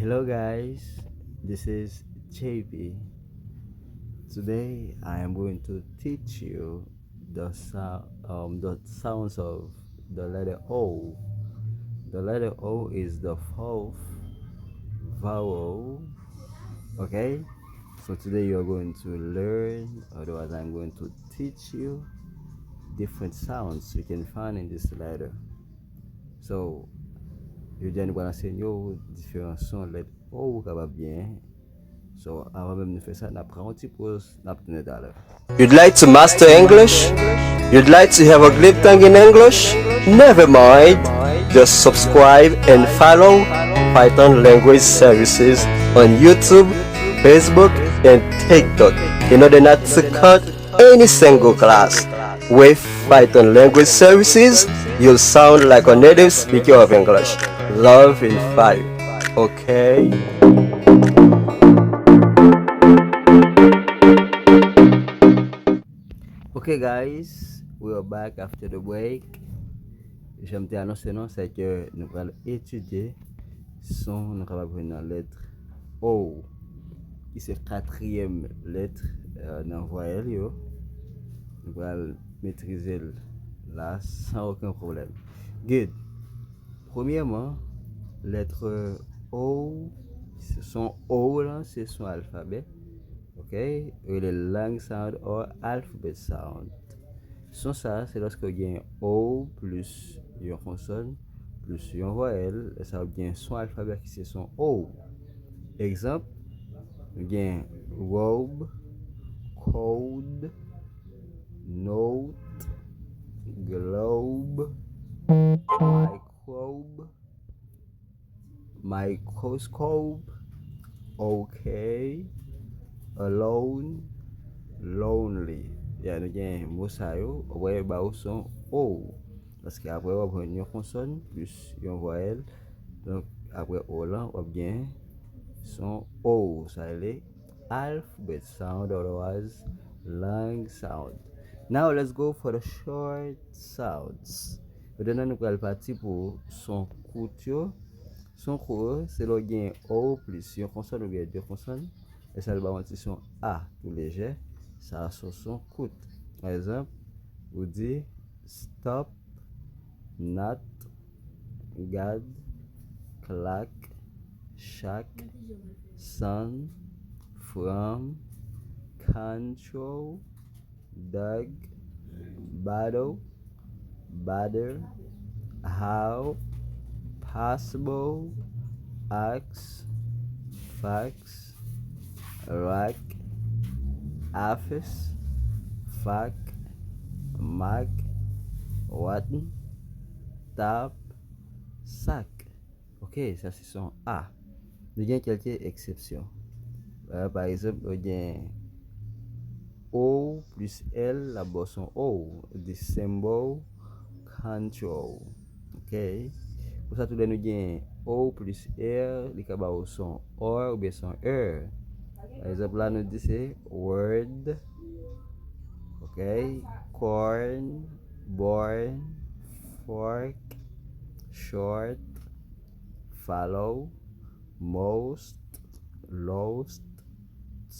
Hello guys, this is JP. Today I am going to teach you the sounds of the letter O. The letter O is the fourth vowel. Okay, so today you are going to learn, otherwise I'm going to teach you different sounds you can find in this letter. So, je dis à nous enseigner différents sons de lettres O capable bien. So, avant même de faire ça, on apprend un petit pause, on apprend d'aller. You'd like to master English? You'd like to have a glib tongue in English? Never mind. Just subscribe and follow Python Language Services on YouTube, Facebook, and TikTok in order not to cut any single class. With Python Language Services, you'll sound like a native speaker of English. Love in 5. Okay? Okay guys, we are back after the break. J'aime te annoncer non, c'est que nous allons étudier son nous capable prendre la lettre O. Qui c'est quatrième lettre dans voyelle yo. Nous allons maîtriser là sans aucun problème. Good. Premièrement, lettre O, son O là, c'est son alphabet. Ok? Et les lang sound or alphabet sound. Son ça, c'est lorsque il y a un O plus une consonne plus une voyelle, et ça vient son alphabet qui c'est son O. Exemple, il y a un robe, code, note, globe, microbe, microscope, okay, alone, lonely. Ya nou gen mou sa yo, wè ba ou son O. Paske apre wap gen yon konson plus yon voyelle. Donc apre O lan wap gen son O. Sa ele alphabet sound, otherwise lang sound. Now let's go for the short sounds. Maintenant nou pral pati pou son kout yo. Son kout, se lo gen O plus yon konson ou gen deux konson. Et ça va monter son A tout léger. Ça a son coûte. Par exemple, vous dites stop, not, God, clack, shack, sun, from, control, dog, battle, batter, how, possible, axe, fax, rack, office, fac, mac, rotten, tap, sac. Ok, ça c'est son A. Il y a quelques exceptions. Par exemple, il y a O plus L, la boisson O. The symbol control. Ok. Pour ça, tout le monde a O plus R, les cabas son OR ou bien son R. Par exemple, là, nous dit c'est word, ok, corn, born, fork, short, follow, most, lost,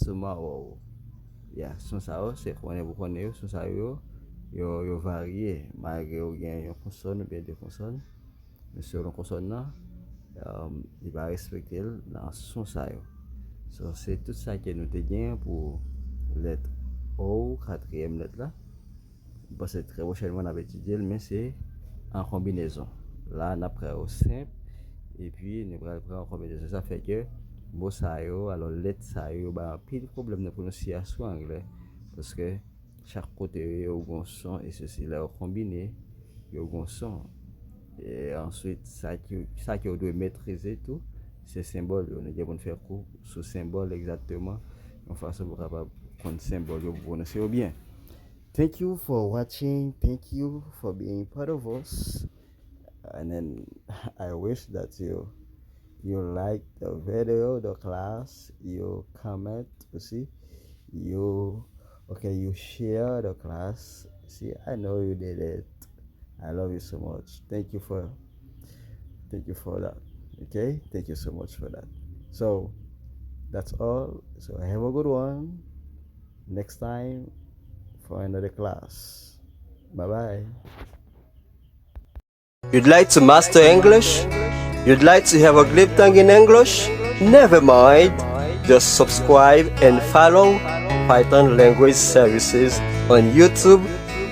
tomorrow. Yeah, son ça c'est qu'on est vous connaissez, son ça yo varié, malgré ou bien une consonne ou bien deux consonnes. Mais selon consonne là, il va respecter dans son ça yo. So, c'est tout ça que nous avons pour lettre O, quatrième lettre là. Parce que très prochainement, on va étudier, mais c'est en combinaison. Là, on a pris au simple, et puis nous allons prendre en combinaison. Ça fait que, bon, ça y est, alors lettre ça y est, bah, pile de problème de prononciation en anglais. Parce que chaque côté, il y a un son, et ceci là, combiné, il y a un son. Et ensuite, ça que vous devez maîtriser tout. Ces symboles, on est capable de faire cours sur symbole exactement, en façon pour capable prendre symbole pour prononcer bien. Thank you for watching. Thank you for being part of us. And then I wish that you like the video, the class, you comment, you see, you share the class. See, I know you did it. I love you so much. Thank you for that. Okay, thank you so much for that. So that's all. So have a good one. Next time for another class. Bye bye. You'd like to master English? You'd like to have a glib tongue in English? Never mind. Just subscribe and follow Python Language Services on YouTube,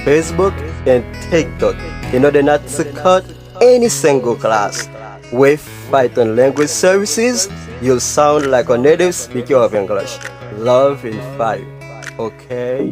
Facebook, and TikTok in order not to cut any single class. With Python Language Services, you'll sound like a native speaker of English. Love in 5. Okay?